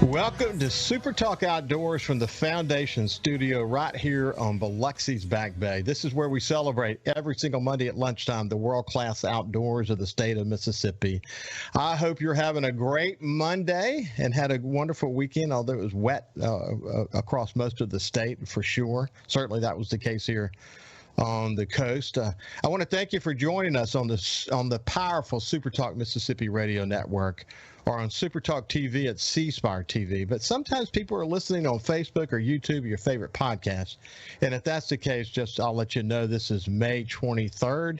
Welcome to Super Talk Outdoors from the Foundation Studio right here on Biloxi's Back Bay. This is where we celebrate every single Monday at lunchtime the world-class outdoors of the state of Mississippi. I hope you're having a great Monday and had a wonderful weekend, although it was wet across most of the state for sure. Certainly that was the case here on the coast. I want to thank you for joining us on the powerful Super Talk Mississippi radio network, or on Super Talk TV at C Spire TV. But sometimes people are listening on Facebook or YouTube, your favorite podcast. And if that's the case, I'll let you know this is May 23rd,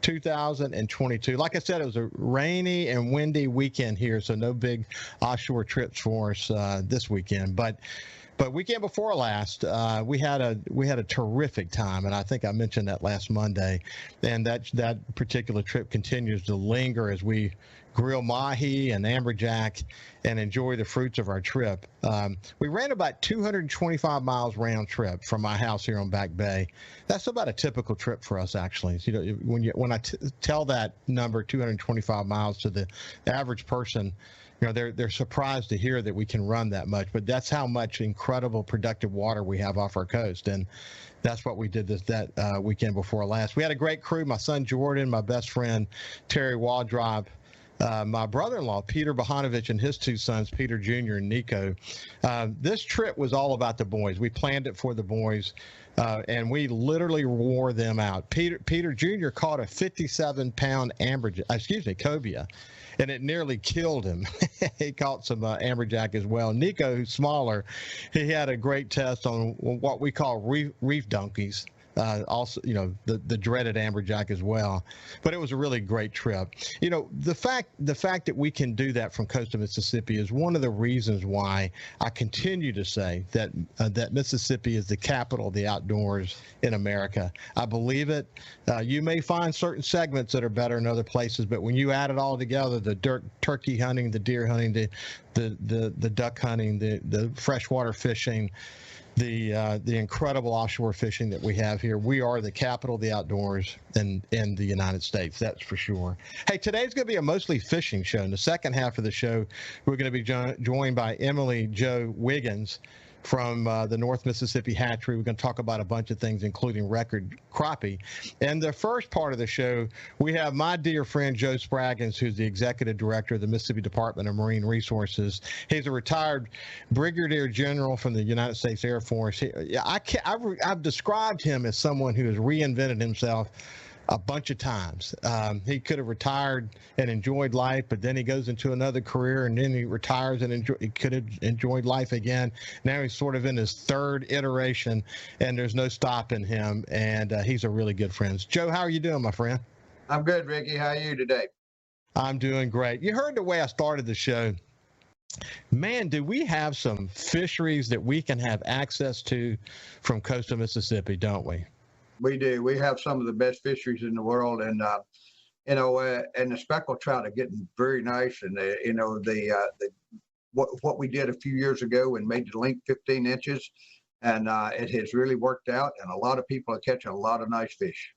2022. Like I said, it was a rainy and windy weekend here, so no big offshore trips for us this weekend. But weekend before last, we had a terrific time, and I think I mentioned that last Monday. And that particular trip continues to linger as we grill mahi and amberjack and enjoy the fruits of our trip. We ran about 225 miles round trip from my house here on Back Bay. That's about a typical trip for us, actually. You know, when I tell that number, 225 miles, to the average person, you know, they're surprised to hear that we can run that much, but that's how much incredible productive water we have off our coast. And that's what we did that weekend before last. We had a great crew. My son Jordan, my best friend Terry Waldrop, my brother-in-law Peter Bahanovich, and his two sons, Peter Jr. and Nico. This trip was all about the boys. We planned it for the boys, and we literally wore them out. Peter Jr. caught a 57-pound cobia, and it nearly killed him. He caught some amberjack as well. Nico, who's smaller, he had a great test on what we call reef donkeys. Also, you know, the dreaded amberjack as well. But it was a really great trip. You know, the fact that we can do that from coastal Mississippi is one of the reasons why I continue to say that Mississippi is the capital of the outdoors in America. I believe it. You may find certain segments that are better in other places, but when you add it all together, the turkey hunting, the deer hunting, the duck hunting, the freshwater fishing, the incredible offshore fishing that we have here, we are the capital of the outdoors in the United States, that's for sure. Hey, today's going to be a mostly fishing show. In the second half of the show, we're going to be joined by Emily-Jo Wiggins from the North Mississippi Hatchery. We're going to talk about a bunch of things, including record crappie. And the first part of the show, we have my dear friend Joe Spraggins, who's the executive director of the Mississippi Department of Marine Resources. He's a retired brigadier general from the United States Air Force. I've described him as someone who has reinvented himself a bunch of times. He could have retired and enjoyed life, but then he goes into another career, and then he retires and he could have enjoyed life again. Now he's sort of in his third iteration, and there's no stopping him, and he's a really good friend. Joe, how are you doing, my friend? I'm good, Ricky. How are you today? I'm doing great. You heard the way I started the show. Man, do we have some fisheries that we can have access to from coastal Mississippi, don't we? We do. We have some of the best fisheries in the world, and and the speckled trout are getting very nice. And what we did a few years ago and made the length 15 inches, and it has really worked out. And a lot of people are catching a lot of nice fish.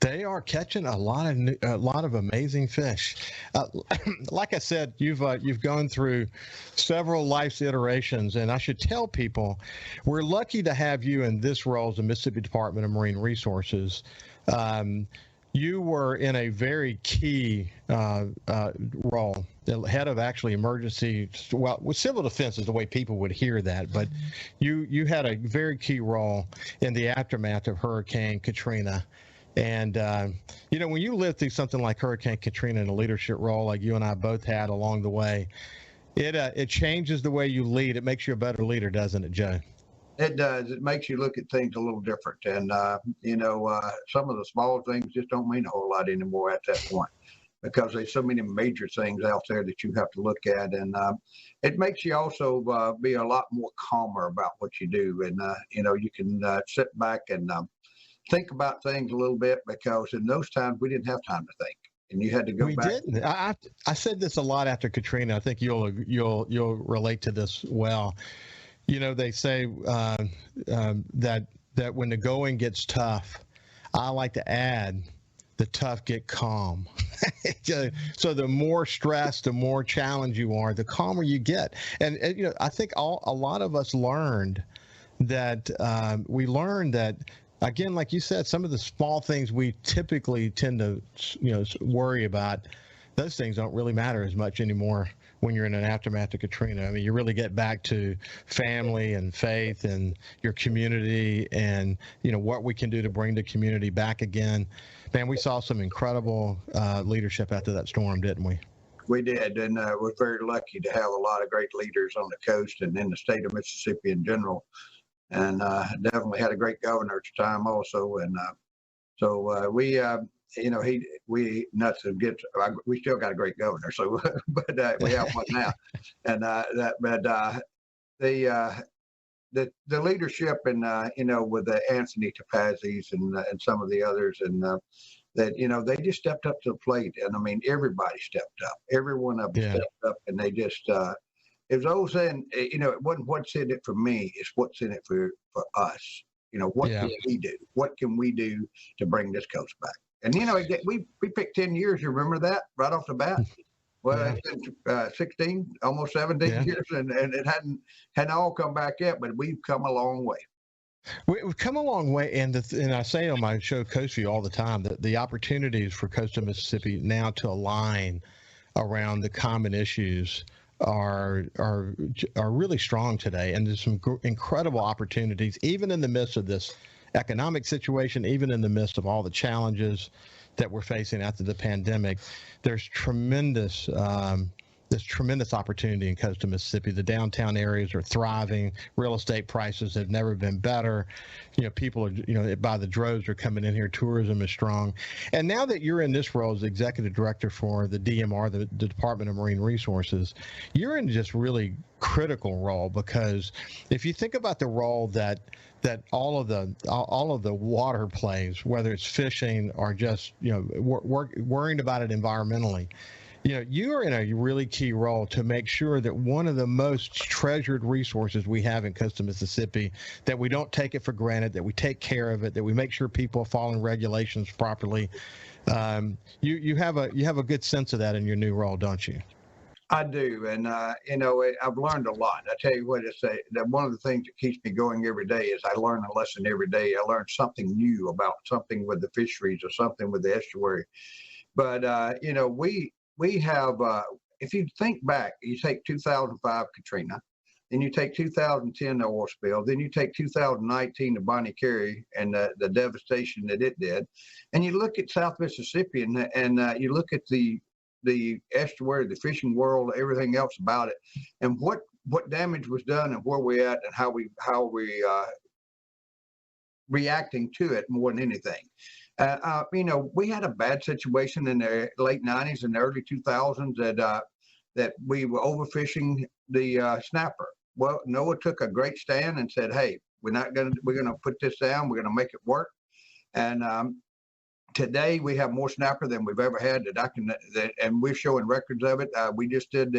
They are catching a lot of amazing fish. Like I said, you've gone through several life's iterations, and I should tell people we're lucky to have you in this role as the Mississippi Department of Marine Resources. You were in a very key role, the head of actually emergency. Well, with civil defense is the way people would hear that, but you had a very key role in the aftermath of Hurricane Katrina. And, when you live through something like Hurricane Katrina in a leadership role like you and I both had along the way, it changes the way you lead. It makes you a better leader, doesn't it, Joe? It does. It makes you look at things a little different. And, some of the small things just don't mean a whole lot anymore at that point, because there's so many major things out there that you have to look at. And it makes you also be a lot more calmer about what you do. And, you can sit back and think about things a little bit, because in those times we didn't have time to think, and you had to go back. We didn't. I said this a lot after Katrina. I think you'll relate to this well. They say that when the going gets tough, I like to add the tough get calm. So the more stress, the more challenge you are, the calmer you get. And I think a lot of us learned that again, like you said, some of the small things we typically tend to worry about, those things don't really matter as much anymore when you're in an aftermath of Katrina. I mean, you really get back to family and faith and your community and, what we can do to bring the community back again. Man, we saw some incredible leadership after that storm, didn't we? We did, and we're very lucky to have a lot of great leaders on the coast and in the state of Mississippi in general. And definitely had a great governor at the time also. And we still got a great governor. So, but we have one now. And the leadership and with the Anthony Topazzi's and some of the others and that they just stepped up to the plate. And I mean, everybody stepped up. Every one of them stepped up, and they just. It was always saying, it wasn't what's in it for me, it's what's in it for us. What can we do? What can we do to bring this coast back? And, we picked 10 years. You remember that right off the bat? Well, it's been 16, almost 17 years, and it hadn't all come back yet, but we've come a long way. We've come a long way, and I say on my show Coast View all the time that the opportunities for coastal Mississippi now to align around the common issues are really strong today, and there's some incredible opportunities, even in the midst of this economic situation, even in the midst of all the challenges that we're facing after the pandemic. There's tremendous opportunity in coastal Mississippi. The downtown areas are thriving. Real estate prices have never been better. People are, by the droves are coming in here. Tourism is strong. And now that you're in this role as executive director for the DMR, the Department of Marine Resources, you're in just really critical role, because if you think about the role that all of the water plays, whether it's fishing or just worrying about it environmentally, you are in a really key role to make sure that one of the most treasured resources we have in coastal Mississippi, that we don't take it for granted, that we take care of it, that we make sure people are following regulations properly. You have a good sense of that in your new role, don't you? I do, and I've learned a lot. I tell you what, that one of the things that keeps me going every day is I learn a lesson every day. I learn something new about something with the fisheries or something with the estuary. But we have, if you think back, you take 2005 Katrina, then you take 2010 the oil spill, then you take 2019 the Bonnie Carey and the devastation that it did, and you look at South Mississippi and you look at the estuary, the fishing world, everything else about it, and what damage was done and where we at and how we reacting to it more than anything. We had a bad situation in the late 90s and early 2000s that we were overfishing the snapper. Well, NOAA took a great stand and said, "Hey, we're going to put this down. We're going to make it work." And today we have more snapper than we've ever had and we're showing records of it. We just did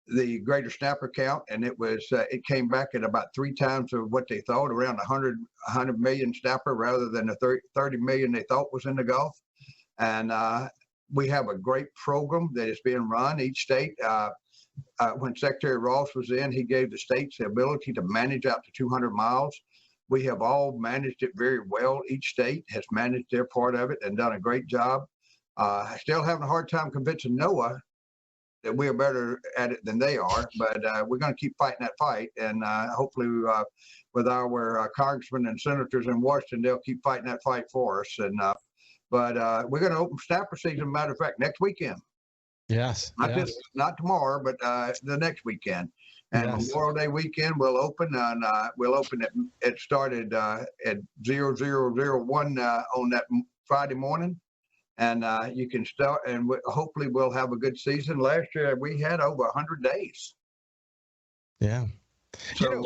the greater snapper count, and it came back at about 3 times of what they thought, around 100 million snapper rather than the 30 million they thought was in the Gulf. And we have a great program that is being run each state. When Secretary Ross was in, he gave the states the ability to manage out to 200 miles. We have all managed it very well. Each state has managed their part of it and done a great job. Still having a hard time convincing NOAA that we are better at it than they are, but we're going to keep fighting that fight, and hopefully with our congressmen and senators in Washington, they'll keep fighting that fight for us. And but we're going to open snapper season, matter of fact, next weekend. Yes. Not tomorrow, but the next weekend. And Memorial Day weekend we'll open, and it started at 0001 on that Friday morning. And you can start, and hopefully we'll have a good season. Last year we had over 100 days. Yeah. So,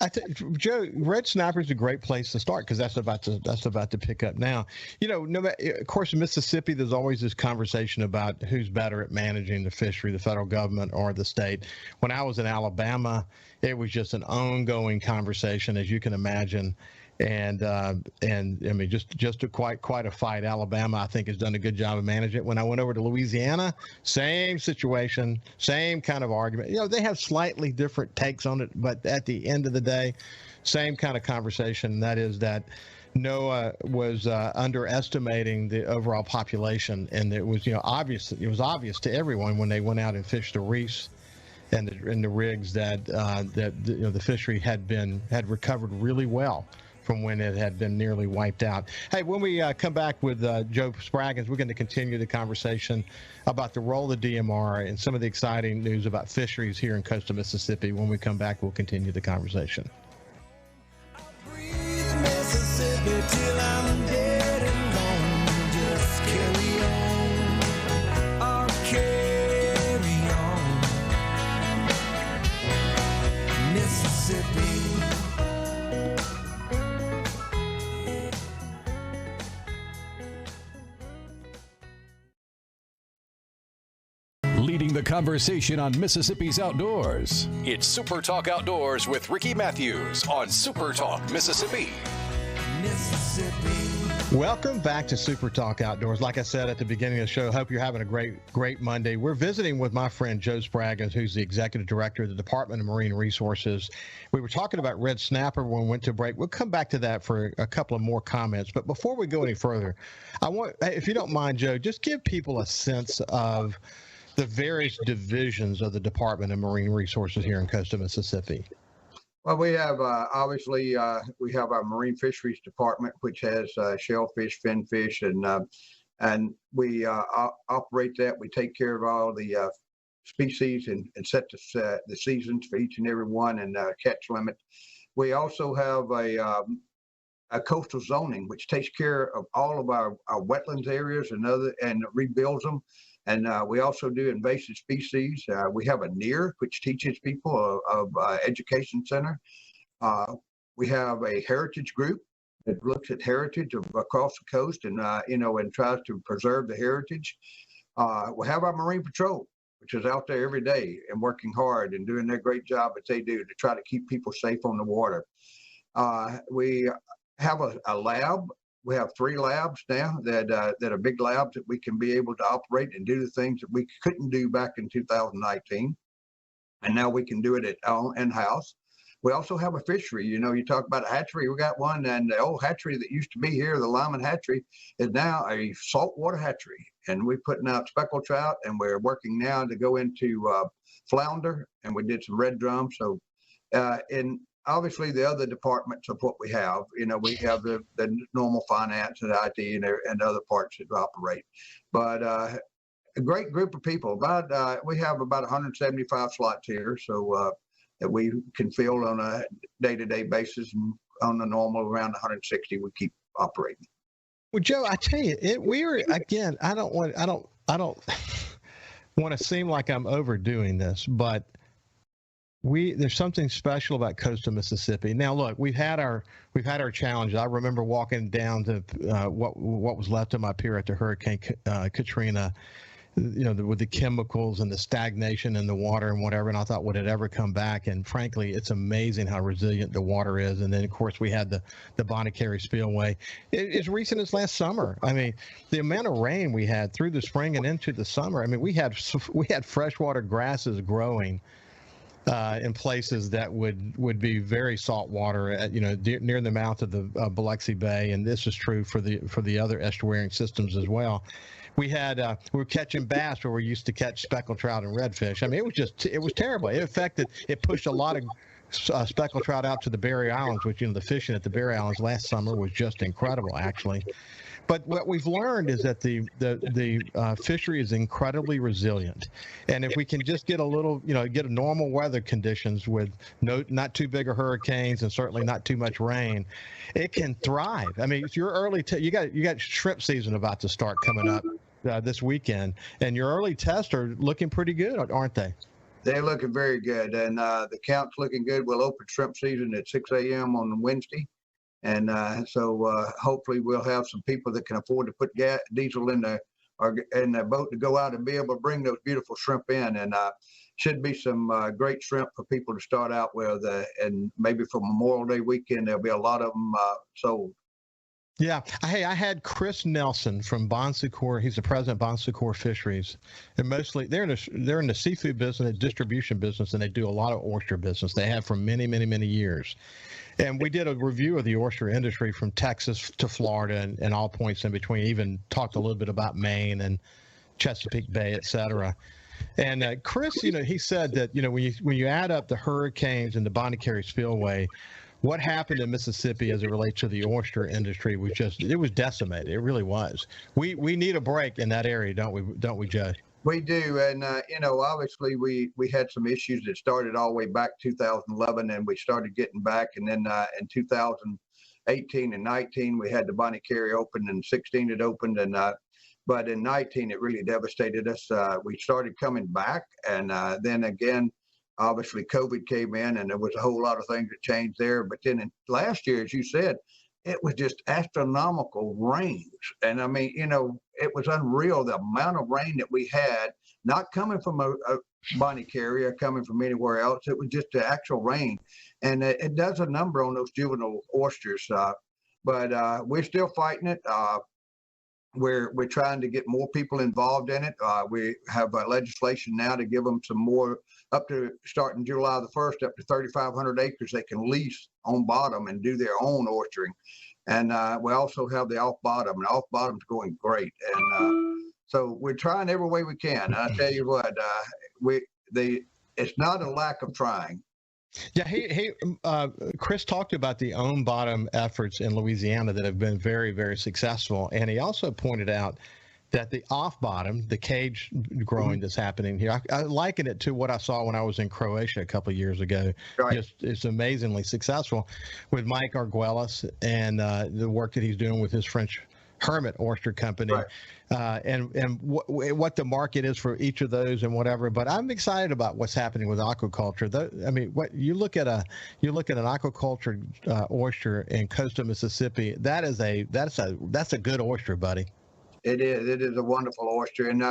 I think, Joe, red snapper is a great place to start, because that's about to pick up now. Of course, in Mississippi, there's always this conversation about who's better at managing the fishery, the federal government or the state. When I was in Alabama, it was just an ongoing conversation, as you can imagine. And I mean, just quite a fight. Alabama, I think, has done a good job of managing it. When I went over to Louisiana, same situation, same kind of argument. You know, they have slightly different takes on it, but at the end of the day, same kind of conversation. And that is that NOAA was underestimating the overall population, and it was obvious. It was obvious to everyone when they went out and fished the reefs and the rigs that the fishery had recovered really well from when it had been nearly wiped out. Hey, when we come back with Joe Spraggins, we're going to continue the conversation about the role of the DMR and some of the exciting news about fisheries here in coastal Mississippi. When we come back, we'll continue the conversation. Till I'm dead and gone, just carry on, I'll carry on, Mississippi. Leading the conversation on Mississippi's outdoors. It's Super Talk Outdoors with Ricky Matthews on Super Talk Mississippi. Welcome back to Super Talk Outdoors. Like I said at the beginning of the show, hope you're having a great Monday. We're visiting with my friend Joe Spraggins, who's the Executive Director of the Department of Marine Resources. We were talking about red snapper when we went to break. We'll come back to that for a couple of more comments. But before we go any further, I want, if you don't mind, Joe, just give people a sense of the various divisions of the Department of Marine Resources here in coastal Mississippi. Well, we have obviously we have our Marine Fisheries Department, which has shellfish, finfish, and we operate that. We take care of all the species and set the seasons for each and every one and catch limit. We also have a coastal zoning, which takes care of all of our wetlands areas and rebuilds them. And we also do invasive species. We have a NEAR, which teaches people of education center. We have a heritage group that looks at heritage across the coast and and tries to preserve the heritage. We have our Marine Patrol, which is out there every day and working hard and doing their great job that they do to try to keep people safe on the water. We have a lab. We have 3 labs now that are big labs that we can be able to operate and do the things that we couldn't do back in 2019. And now we can do it in-house. We also have a fishery. You talk about a hatchery. We got one, and the old hatchery that used to be here, the Lyman Hatchery, is now a saltwater hatchery. And we're putting out speckled trout, and we're working now to go into flounder, and we did some red drum. So in obviously the other departments of what we have, we have the normal finance and IT and other parts that operate, but a great group of people. We have about 175 slots here, so that we can fill on a day-to-day basis, and on the normal around 160 we keep operating. Well, Joe, I tell you, I don't want to seem like I'm overdoing this, but there's something special about coastal Mississippi. Now, look, we've had our challenges. I remember walking down to what was left of my pier after Hurricane Katrina, with the chemicals and the stagnation in the water and whatever. And I thought, would it ever come back? And frankly, it's amazing how resilient the water is. And then, of course, we had the Bonnet-Carré spillway. As recent as last summer. I mean, the amount of rain we had through the spring and into the summer. I mean, we had freshwater grasses growing in places that would be very salt water, near the mouth of the Biloxi Bay, and this is true for the other estuarine systems as well. We were catching bass where we used to catch speckled trout and redfish. I mean, it was terrible. It pushed a lot of speckled trout out to the Berry Islands, which the fishing at the Berry Islands last summer was just incredible, actually. But what we've learned is that the fishery is incredibly resilient, and if we can just get get normal weather conditions with not too big of hurricanes and certainly not too much rain, it can thrive. I mean, you got shrimp season about to start coming up this weekend, and your early tests are looking pretty good, aren't they? They're looking very good, and the count's looking good. We'll open shrimp season at 6 a.m. on Wednesday. And so hopefully we'll have some people that can afford to put diesel in their boat to go out and be able to bring those beautiful shrimp in. And should be some great shrimp for people to start out with, and maybe for Memorial Day weekend there'll be a lot of them sold. Yeah. Hey, I had Chris Nelson from Bon Secours. He's the president of Bon Secours Fisheries, and mostly they're in the seafood business, distribution business, and they do a lot of oyster business. They have for many, many, many years. And we did a review of the oyster industry from Texas to Florida and all points in between. Even talked a little bit about Maine and Chesapeake Bay, et cetera. And Chris, he said that when you add up the hurricanes and the Bonnie-Carey spillway, what happened in Mississippi as it relates to the oyster industry was it was decimated. It really was. We need a break in that area, don't we, Joe? We do, and obviously we had some issues that started all the way back 2011, and we started getting back, and then in 2018 and 19 we had the Bonnie-Carey open, and 16 it opened, and but in 19 it really devastated us. We started coming back, and then again, obviously COVID came in, and there was a whole lot of things that changed there. But then last year, as you said, it was just astronomical rains. And I mean, it was unreal, the amount of rain that we had, not coming from a Bonnie-Carey or coming from anywhere else. It was just the actual rain. And it does a number on those juvenile oysters. But we're still fighting it. We're trying to get more people involved in it. We have legislation now to give them some more, up to starting July the 1st, up to 3,500 acres they can lease on bottom and do their own oystering. And we also have the off bottom, and off bottom's going great. And so we're trying every way we can. I tell you what, it's not a lack of trying. Yeah, Chris talked about the on bottom efforts in Louisiana that have been very, very successful, and he also pointed out that the off bottom, the cage growing that's happening here, I liken it to what I saw when I was in Croatia a couple of years ago. Right. It's amazingly successful with Mike Arguelles and the work that he's doing with his French Hermit Oyster Company, right. And what the market is for each of those and whatever. But I'm excited about what's happening with aquaculture. I mean, what you look at an aquaculture oyster in coastal Mississippi. That's a good oyster, buddy. It is. It is a wonderful oyster, and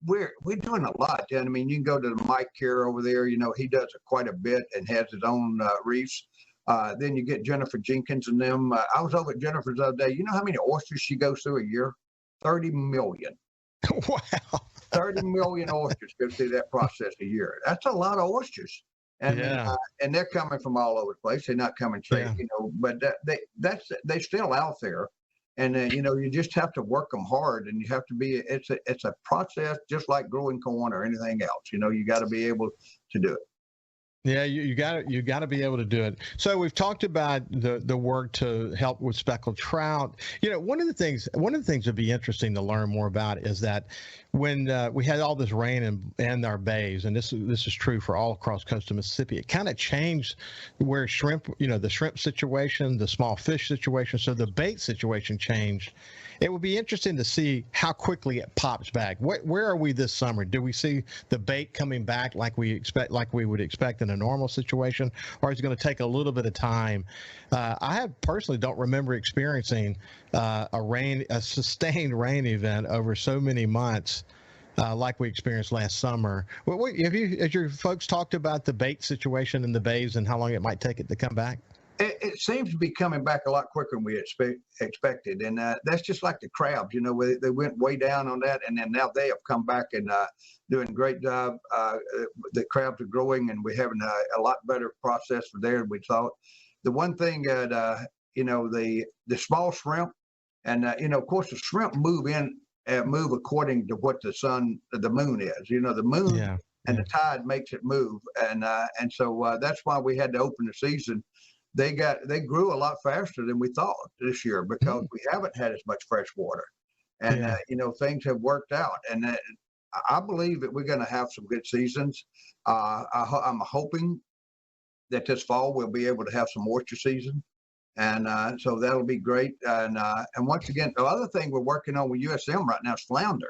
we're doing a lot. I mean, you can go to Mike here over there. He does quite a bit and has his own reefs. Then you get Jennifer Jenkins and them. I was over at Jennifer's the other day. You know how many oysters she goes through a year? 30 million. Wow. 30 million oysters go through that process a year. That's a lot of oysters. And and they're coming from all over the place. They're not coming straight, but they're still out there. And you just have to work them hard, and you have to be. It's a process just like growing corn or anything else. You got to be able to do it. Yeah, you got to be able to do it. So we've talked about the work to help with speckled trout. One of the things that'd be interesting to learn more about is that when we had all this rain in our bays, and this is true for all across coastal Mississippi, it kind of changed where shrimp, the shrimp situation, the small fish situation, so the bait situation changed. It would be interesting to see how quickly it pops back. Where are we this summer? Do we see the bait coming back like we would expect in a normal situation, or is it going to take a little bit of time? I personally don't remember experiencing a sustained rain event over so many months like we experienced last summer. Has your folks talked about the bait situation in the bays and how long it might take it to come back? It seems to be coming back a lot quicker than we expected, and that's just like the crabs. They went way down on that, and then now they have come back and doing a great job. The crabs are growing, and we're having a lot better process for there than we thought. The one thing that the small shrimp, and of course the shrimp move according to what the moon is. The moon and the tide makes it move, and so that's why we had to open the season. They grew a lot faster than we thought this year because we haven't had as much fresh water, and things have worked out. And I believe that we're going to have some good seasons. I'm hoping that this fall we'll be able to have some oyster season, and so that'll be great. And once again, the other thing we're working on with USM right now is flounder.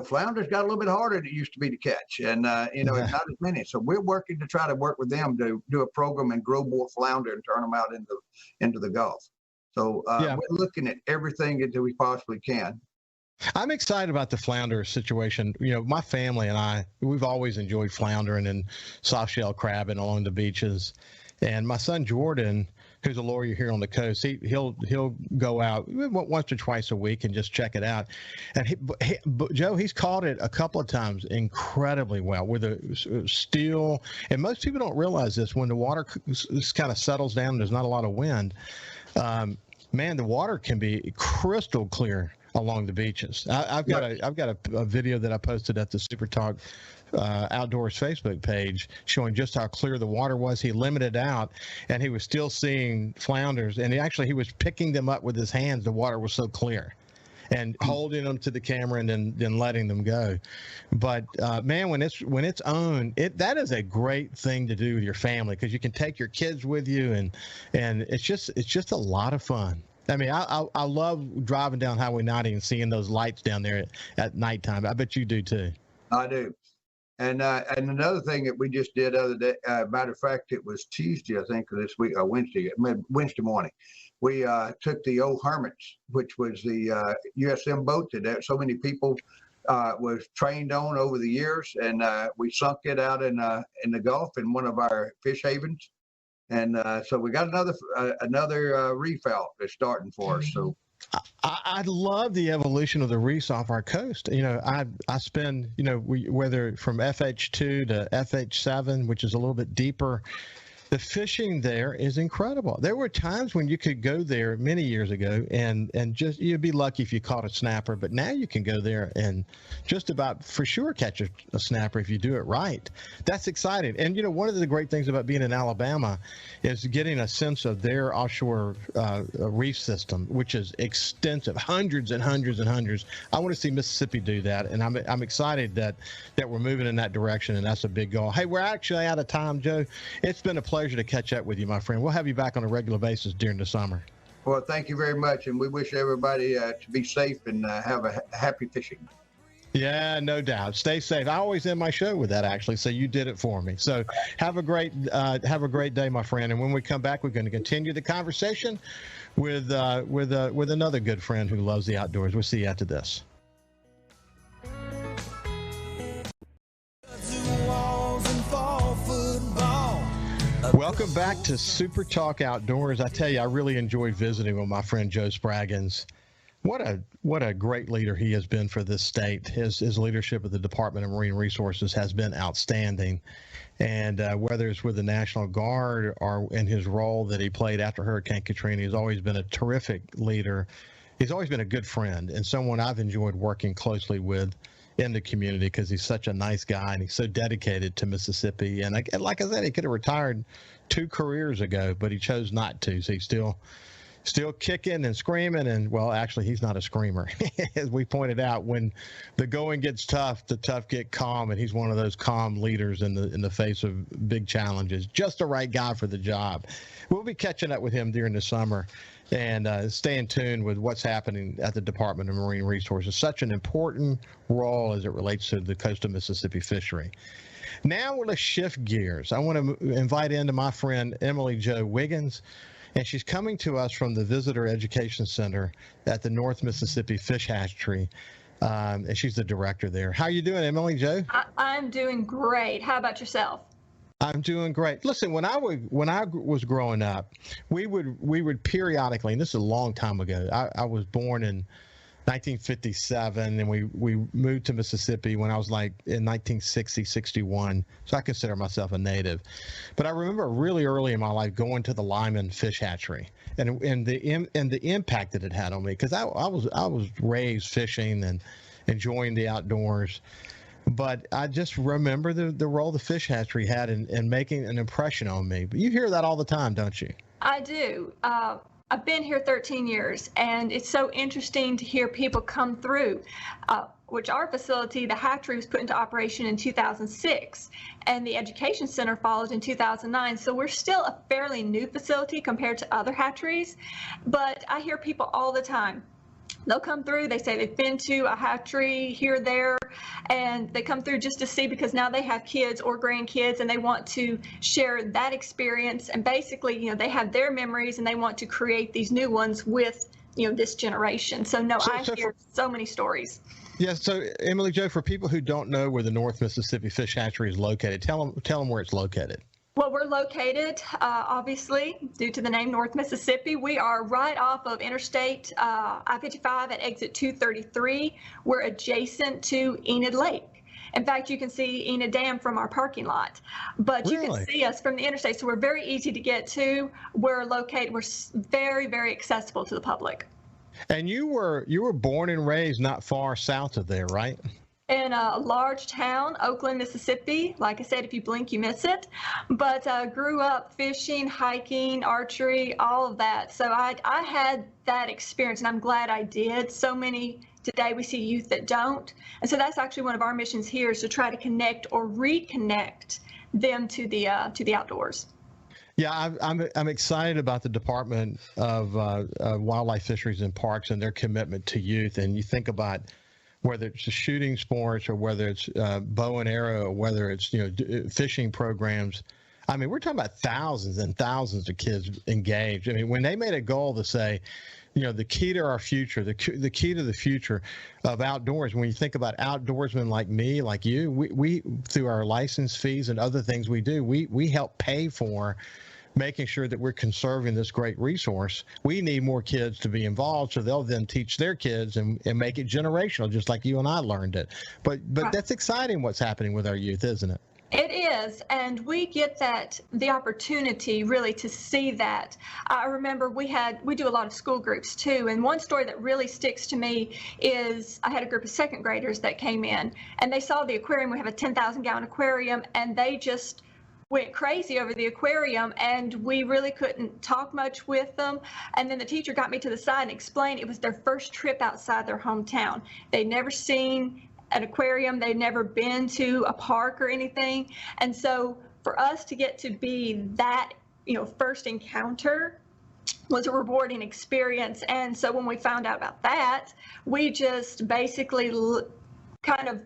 Flounder's got a little bit harder than it used to be to catch, and it's not as many. So we're working to try to work with them to do a program and grow more flounder and turn them out into the Gulf. So we're looking at everything that we possibly can. I'm excited about the flounder situation. You know, my family and I, we've always enjoyed floundering and soft shell crabbing along the beaches. And my son Jordan, who's a lawyer here on the coast, he'll go out once or twice a week and just check it out. And Joe, he's caught it a couple of times incredibly well with a steel. And most people don't realize this, when the water kind of settles down, there's not a lot of wind. Man, the water can be crystal clear along the beaches. I've got a video that I posted at the Super Talk Outdoors Facebook page showing just how clear the water was. He limited out, and he was still seeing flounders, and he was picking them up with his hands. The water was so clear, and holding them to the camera and then letting them go. But man, when it's owned, that is a great thing to do with your family, because you can take your kids with you, and it's just a lot of fun. I mean, I love driving down Highway 90 and seeing those lights down there at nighttime. I bet you do too. I do. And another thing that we just did other day, matter of fact, it was Tuesday, I think, this week, or Wednesday morning. We took the old Hermits, which was the USM boat that so many people was trained on over the years, and we sunk it out in the Gulf in one of our fish havens. And so we got another reef out that's starting for us. So I love the evolution of the reefs off our coast. You know, I spend, whether from FH2 to FH7, which is a little bit deeper, the fishing there is incredible. There were times when you could go there many years ago and just, you'd be lucky if you caught a snapper, but now you can go there and just about for sure catch a snapper if you do it right. That's exciting. And, one of the great things about being in Alabama is getting a sense of their offshore reef system, which is extensive, hundreds and hundreds and hundreds. I want to see Mississippi do that, and I'm excited that we're moving in that direction, and that's a big goal. Hey, we're actually out of time, Joe. It's been a pleasure to catch up with you, my friend. We'll have you back on a regular basis during the summer. Well, thank you very much, and we wish everybody to be safe and have a happy fishing. Yeah, no doubt. Stay safe. I always end my show with that, actually, so you did it for me. So have a great day, my friend. And when we come back, we're going to continue the conversation with another good friend who loves the outdoors. We'll see you after this. Welcome back to Super Talk Outdoors. I tell you, I really enjoyed visiting with my friend Joe Spraggins. What a great leader he has been for this state. His leadership of the Department of Marine Resources has been outstanding. And whether it's with the National Guard or in his role that he played after Hurricane Katrina, he's always been a terrific leader. He's always been a good friend and someone I've enjoyed working closely with in the community, because he's such a nice guy and he's so dedicated to Mississippi. And like I said, he could have retired 2 careers ago, but he chose not to. So he's still kicking and screaming. And well, actually, he's not a screamer. As we pointed out, when the going gets tough, the tough get calm. And he's one of those calm leaders in the face of big challenges. Just the right guy for the job. We'll be catching up with him during the summer and stay in tune with what's happening at the Department of Marine Resources. Such an important role as it relates to the coastal Mississippi fishery. Now we're going to shift gears. I want to invite into my friend Emily-Jo Wiggins, and she's coming to us from the Visitor Education Center at the North Mississippi Fish Hatchery, and she's the director there. How are you doing, Emily-Jo? I'm doing great. How about yourself? I'm doing great. Listen, when I was growing up, we would periodically, and this is a long time ago. I was born in 1957, and we moved to Mississippi when I was like in 1960, 61. So I consider myself a native. But I remember really early in my life going to the Lyman Fish Hatchery, and the impact that it had on me, because I was raised fishing and enjoying the outdoors. But I just remember the role the fish hatchery had in making an impression on me. But you hear that all the time, don't you? I do. I've been here 13 years, and it's so interesting to hear people come through, which our facility, the hatchery, was put into operation in 2006, and the education center followed in 2009. So we're still a fairly new facility compared to other hatcheries, but I hear people all the time. They'll come through, they say they've been to a hatchery here, there, and they come through just to see, because now they have kids or grandkids and they want to share that experience. And basically, they have their memories and they want to create these new ones with this generation. So no, I hear so many stories. Yeah. So Emily-Jo, for people who don't know where the North Mississippi Fish Hatchery is located, tell them where it's located. Well, we're located, obviously, due to the name North Mississippi. We are right off of Interstate I-55 at exit 233. We're adjacent to Enid Lake. In fact, you can see Enid Dam from our parking lot, but you can see us from the interstate. So we're very easy to get to. We're located. We're very, very accessible to the public. And you were born and raised not far south of there, right? In a large town, Oakland, Mississippi. Like I said, if you blink, you miss it. But grew up fishing, hiking, archery, all of that. So I had that experience, and I'm glad I did. So many today we see youth that don't. And so that's actually one of our missions here, is to try to connect or reconnect them to the outdoors. Yeah, I'm excited about the Department of Wildlife, Fisheries, and Parks and their commitment to youth. And you think about whether it's the shooting sports or whether it's bow and arrow, or whether it's fishing programs. I mean, we're talking about thousands and thousands of kids engaged. I mean, when they made a goal to say, the key to our future, the key to the future of outdoors, when you think about outdoorsmen like me, like you, we through our license fees and other things we do, we help pay for making sure that we're conserving this great resource. We need more kids to be involved, so they'll then teach their kids and make it generational, just like you and I learned it. But that's exciting what's happening with our youth, isn't it? It is, and we get the opportunity really to see that. I remember we do a lot of school groups too, and one story that really sticks to me is I had a group of second graders that came in, and they saw the aquarium. We have a 10,000-gallon aquarium, and they just went crazy over the aquarium, and we really couldn't talk much with them. And then the teacher got me to the side and explained it was their first trip outside their hometown. They'd never seen an aquarium, they'd never been to a park or anything. And so for us to get to be that, first encounter was a rewarding experience. And so when we found out about that, we just basically kind of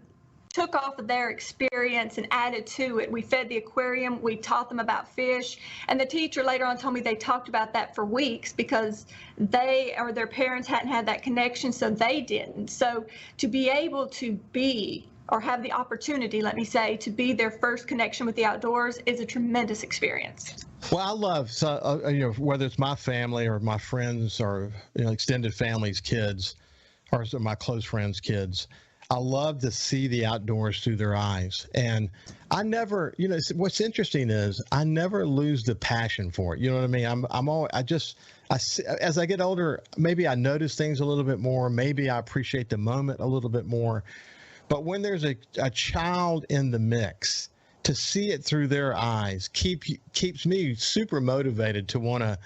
took off of their experience and added to it. We fed the aquarium, we taught them about fish, and the teacher later on told me they talked about that for weeks because they or their parents hadn't had that connection, so they didn't. So to be able to be, or have the opportunity, let me say, to be their first connection with the outdoors is a tremendous experience. Well, I love, whether it's my family or my friends or extended family's kids or my close friends' kids, I love to see the outdoors through their eyes. And I never, what's interesting is I never lose the passion for it. You know what I mean? As I get older, maybe I notice things a little bit more. Maybe I appreciate the moment a little bit more. But when there's a child in the mix, to see it through their eyes keeps me super motivated to want to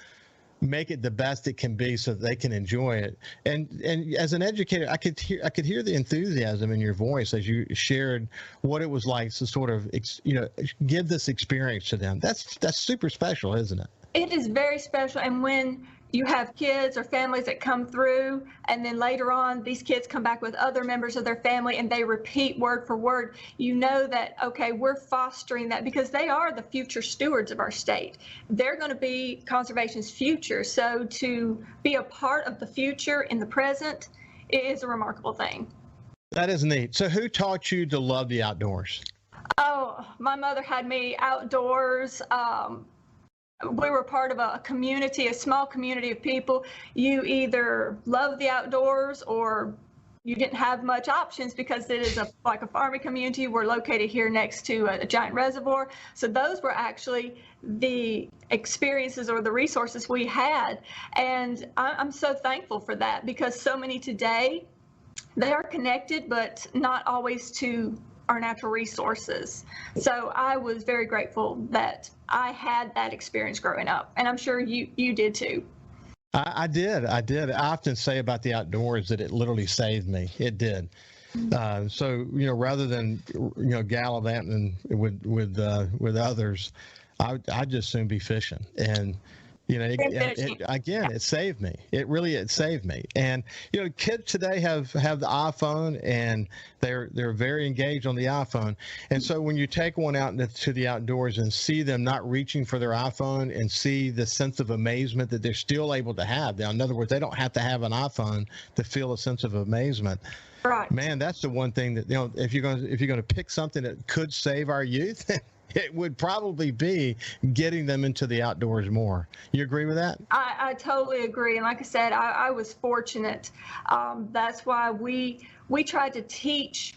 make it the best it can be so that they can enjoy it. And as an educator, I could hear the enthusiasm in your voice as you shared what it was like to sort of give this experience to them. That's super special, isn't it? It is very special. And when you have kids or families that come through, and then later on these kids come back with other members of their family and they repeat word for word, you know that, okay, we're fostering that because they are the future stewards of our state. They're going to be conservation's future. So to be a part of the future in the present is a remarkable thing. That is neat. So who taught you to love the outdoors? Oh, my mother had me outdoors. We were part of a community, a small community of people. You either love the outdoors or you didn't have much options because it is like a farming community. We're located here next to a giant reservoir. So those were actually the experiences or the resources we had. And I'm so thankful for that because so many today, they are connected, but not always to our natural resources. So I was very grateful that I had that experience growing up, and I'm sure you did too. I did. I often say about the outdoors that it literally saved me. It did. So rather than gallivanting with others, I'd just soon be fishing. And You know, it saved me. It saved me. And you know, kids today have the iPhone, and they're very engaged on the iPhone. And so when you take one out to the outdoors and see them not reaching for their iPhone, and see the sense of amazement that they're still able to have. Now, in other words, they don't have to have an iPhone to feel a sense of amazement. Right. Man, that's the one thing that, you know, if you're going to pick something that could save our youth, it would probably be getting them into the outdoors more. You agree with that? I totally agree. And like I said, I was fortunate. That's why we tried to teach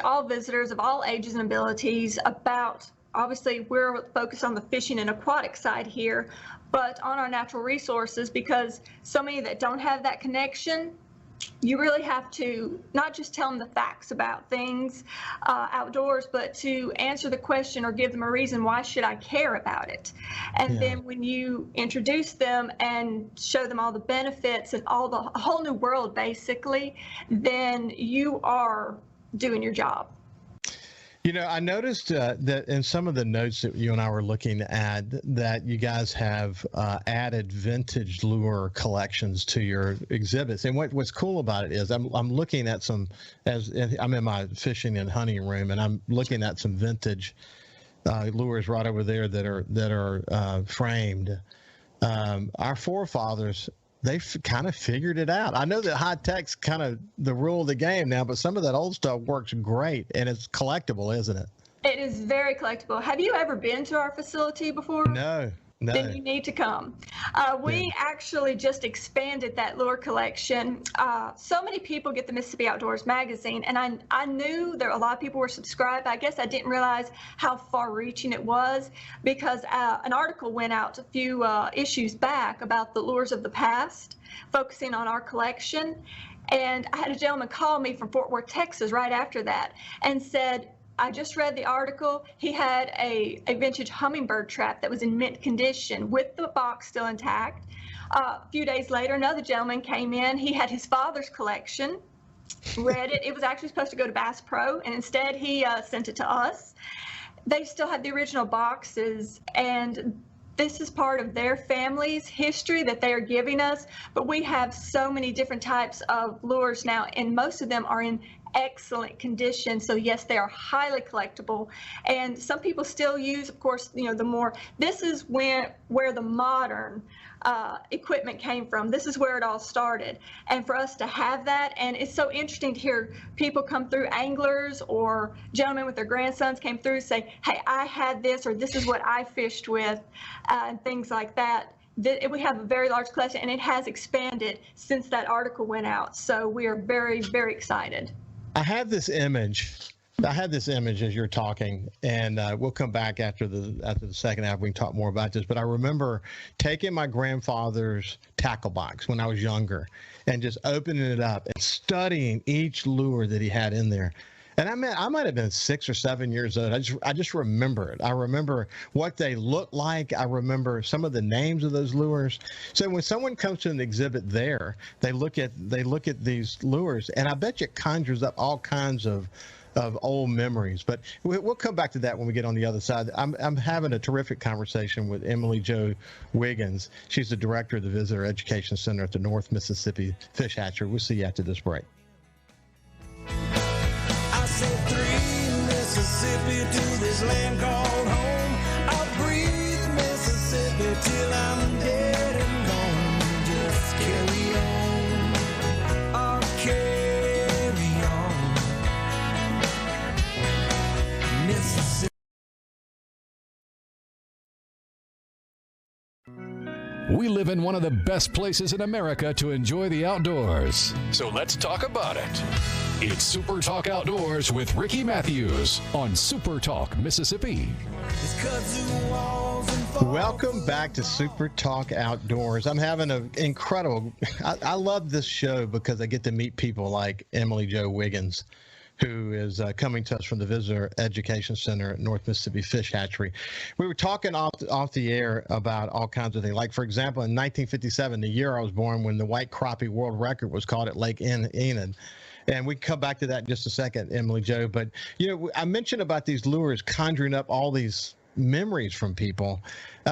all visitors of all ages and abilities about, obviously we're focused on the fishing and aquatic side here, but on our natural resources, because so many that don't have that connection, you really have to not just tell them the facts about things outdoors, but to answer the question or give them a reason, why should I care about it? And then when you introduce them and show them all the benefits and a whole new world, basically, then you are doing your job. You know, I noticed that in some of the notes that you and I were looking at, that you guys have added vintage lure collections to your exhibits. And what's cool about it is I'm looking at some, as I'm in my fishing and hunting room, and I'm looking at some vintage lures right over there that are framed. Our forefathers, they've kind of figured it out. I know that high tech's kind of the rule of the game now, but some of that old stuff works great, and it's collectible, isn't it? It is very collectible. Have you ever been to our facility before? No. Then you need to come. We actually just expanded that lure collection. So many people get the Mississippi Outdoors magazine, and I knew there a lot of people were subscribed. I guess I didn't realize how far-reaching it was, because an article went out a few issues back about the lures of the past, focusing on our collection. And I had a gentleman call me from Fort Worth, Texas, right after that, and said, I just read the article. He had a vintage hummingbird trap that was in mint condition with the box still intact. A few days later, another gentleman came in. He had his father's collection, read it. It was actually supposed to go to Bass Pro, and instead he sent it to us. They still had the original boxes, and this is part of their family's history that they are giving us. But we have so many different types of lures now, and most of them are in excellent condition. So yes, they are highly collectible, and some people still use, of course, you know, this is where the modern equipment came from. This is where it all started, and for us to have that, and it's so interesting to hear people come through, anglers or gentlemen with their grandsons came through, say, hey, I had this, or this is what I fished with, and things like that. We have a very large collection, and it has expanded since that article went out. So we are very, very excited. I have this image as you're talking, and we'll come back after the second half. We can talk more about this. But I remember taking my grandfather's tackle box when I was younger and just opening it up and studying each lure that he had in there. And I might have been 6 or 7 years old. I just remember it. I remember what they looked like. I remember some of the names of those lures. So when someone comes to an exhibit there, they look at these lures, and I bet you it conjures up all kinds of old memories. But we'll come back to that when we get on the other side. I'm having a terrific conversation with Emily-Jo Wiggins. She's the director of the Visitor Education Center at the North Mississippi Fish Hatchery. We'll see you after this break. I said 3 Mississippi to this land called home. I'll breathe Mississippi till I'm dead and gone. Just carry on. I'll carry on. Mississippi. We live in one of the best places in America to enjoy the outdoors. So let's talk about it. It's Super Talk Outdoors with Ricky Matthews on Super Talk Mississippi. Welcome back to Super Talk Outdoors. I'm having an incredible, I love this show because I get to meet people like Emily-Jo Wiggins, who is coming to us from the Visitor Education Center at North Mississippi Fish Hatchery. We were talking off the air about all kinds of things. Like, for example, in 1957, the year I was born, when the white crappie world record was caught at Lake Enid. And we can come back to that in just a second, Emily-Jo. But, you know, I mentioned about these lures conjuring up all these memories from people.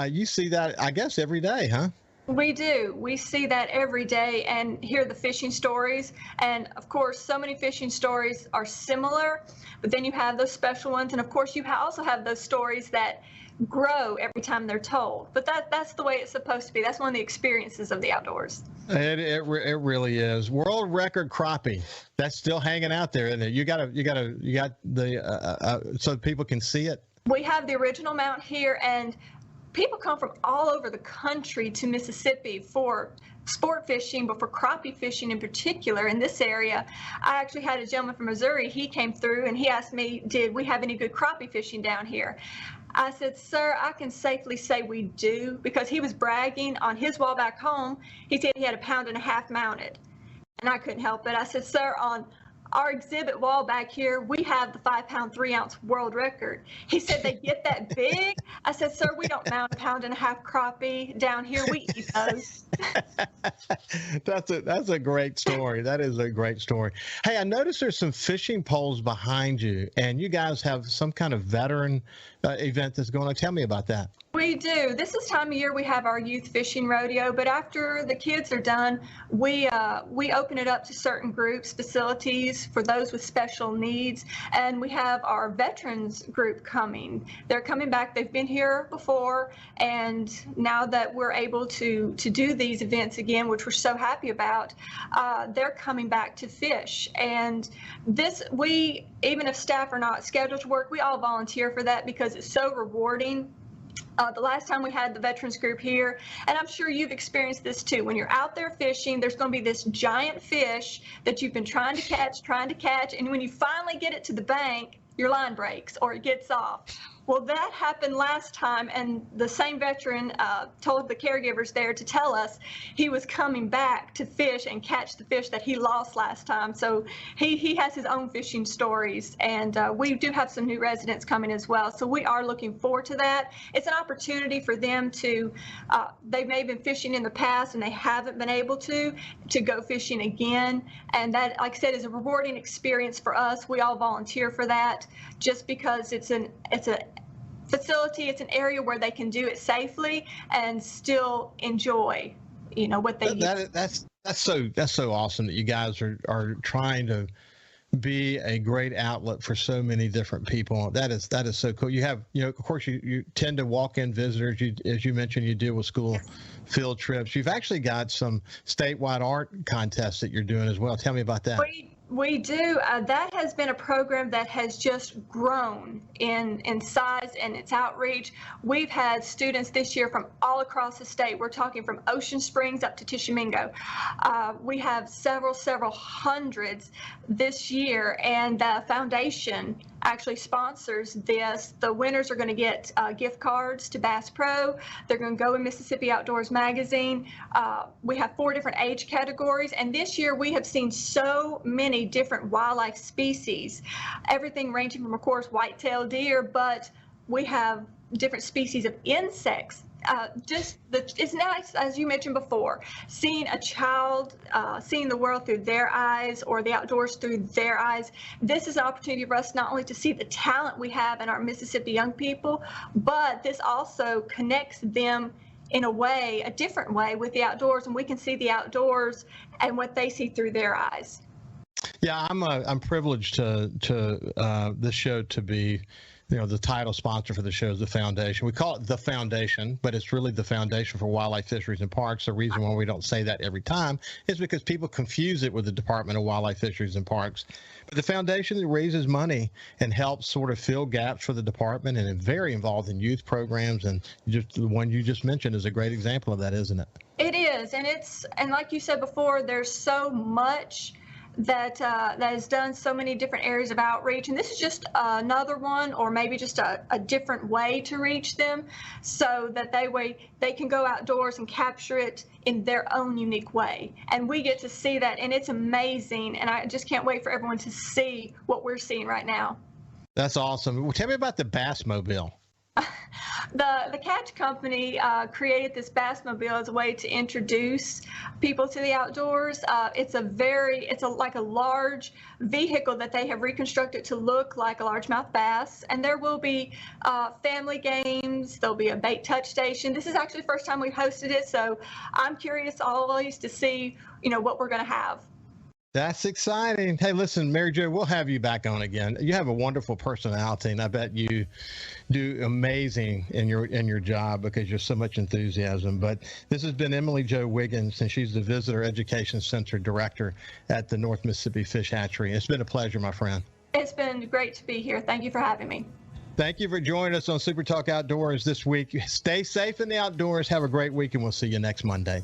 You see that, I guess, every day, huh? We do. We see that every day and hear the fishing stories. And of course, so many fishing stories are similar, but then you have those special ones. And of course, you also have those stories that grow every time they're told. But that's the way it's supposed to be. That's one of the experiences of the outdoors. It really is. World record crappie. That's still hanging out there, isn't it? You got the so people can see it. We have the original mount here, and people come from all over the country to Mississippi for sport fishing, but for crappie fishing in particular in this area. I actually had a gentleman from Missouri. He came through and he asked me, did we have any good crappie fishing down here? I said, sir, I can safely say we do, because he was bragging on his wall back home. He said he had 1.5 pounds mounted, and I couldn't help it. I said, sir, on our exhibit wall back here, we have the 5-pound 3-ounce world record. He said, they get that big? I said, sir, we don't mount 1.5 pound crappie down here. We eat those. That's a great story. That is a great story. Hey, I noticed there's some fishing poles behind you, and you guys have some kind of veteran event that's going on. Tell me about that. We do. This is time of year we have our youth fishing rodeo, but after the kids are done, we open it up to certain groups, facilities for those with special needs, and we have our veterans group coming. They're coming back. They've been here before, and now that we're able to do these events again, which we're so happy about, they're coming back to fish. And this, even if staff are not scheduled to work, we all volunteer for that because it's so rewarding. The last time we had the veterans group here, and I'm sure you've experienced this too, when you're out there fishing, there's going to be this giant fish that you've been trying to catch, and when you finally get it to the bank, your line breaks or it gets off. Well, that happened last time, and the same veteran told the caregivers there to tell us he was coming back to fish and catch the fish that he lost last time. So he has his own fishing stories, and we do have some new residents coming as well. So we are looking forward to that. It's an opportunity for them to, they may have been fishing in the past and they haven't been able to go fishing again. And that, like I said, is a rewarding experience for us. We all volunteer for that just because it's a facility, it's an area where they can do it safely and still enjoy, what they that's so awesome that you guys are trying to be a great outlet for so many different people. That is so cool. You have, of course, you tend to walk in visitors. As you mentioned, you deal with school field trips. You've actually got some statewide art contests that you're doing as well. Tell me about that. We do. That has been a program that has just grown in size and its outreach. We've had students this year from all across the state. We're talking from Ocean Springs up to Tishomingo. We have several hundreds this year, and the foundation actually sponsors this. The winners are going to get gift cards to Bass Pro. They're going to go in Mississippi Outdoors magazine. We have 4 different age categories, and this year we have seen so many different wildlife species, everything ranging from, of course, white-tailed deer, but we have different species of insects. It's nice, as you mentioned before, seeing a child, seeing the world through their eyes or the outdoors through their eyes. This is an opportunity for us not only to see the talent we have in our Mississippi young people, but this also connects them in a different way with the outdoors, and we can see the outdoors and what they see through their eyes. Yeah, I'm privileged to this show to be, the title sponsor for the show is the Foundation. We call it the Foundation, but it's really the Foundation for Wildlife, Fisheries, and Parks. The reason why we don't say that every time is because people confuse it with the Department of Wildlife, Fisheries, and Parks. But the Foundation raises money and helps sort of fill gaps for the department, and is very involved in youth programs. And just the one you just mentioned is a great example of that, isn't it? It is, and like you said before, there's so much that has done so many different areas of outreach, and this is just another one, or maybe just a different way to reach them, so that they can go outdoors and capture it in their own unique way. And we get to see that, and it's amazing, and I just can't wait for everyone to see what we're seeing right now. That's awesome. Well, tell me about the Bassmobile. The Catch Company created this Bassmobile as a way to introduce people to the outdoors. It's like a large vehicle that they have reconstructed to look like a largemouth bass, and there will be family games. There'll be a bait touch station. This is actually the first time we've hosted it, so I'm curious always to see, what we're going to have. That's exciting. Hey, listen, Mary-Jo, we'll have you back on again. You have a wonderful personality, and I bet you do amazing in your job because you're so much enthusiasm. But this has been Emily-Jo Wiggins, and she's the Visitor Education Center Director at the North Mississippi Fish Hatchery. It's been a pleasure, my friend. It's been great to be here. Thank you for having me. Thank you for joining us on Super Talk Outdoors this week. Stay safe in the outdoors. Have a great week, and we'll see you next Monday.